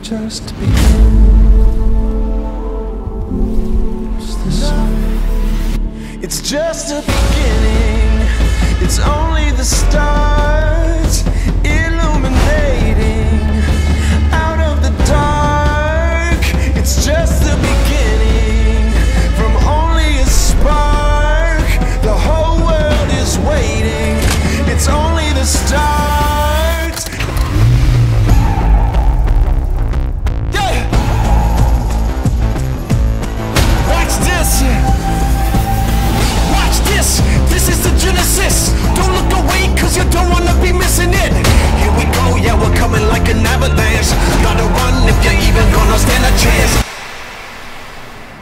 just beginning. It's just a beginning. It's only the start, illuminating out of the dark. It's just the beginning. From only a spark, the whole world is waiting. It's only the start. Yeah. Watch this. Watch this. This is the Genesis. Don't look away, cause you don't wanna be missing it. Here we go, yeah, we're coming like an avalanche. Gotta run if you're even gonna stand a chance.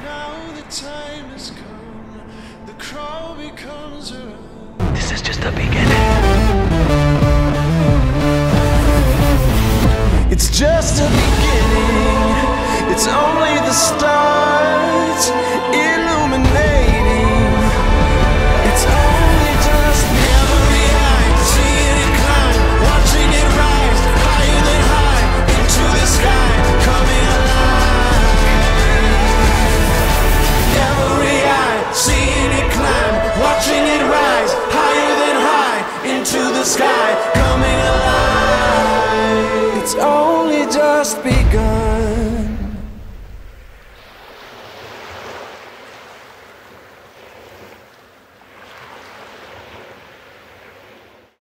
Now the time has come. The crowd becomes around. This is just the beginning. It's just a beginning. It's only the start.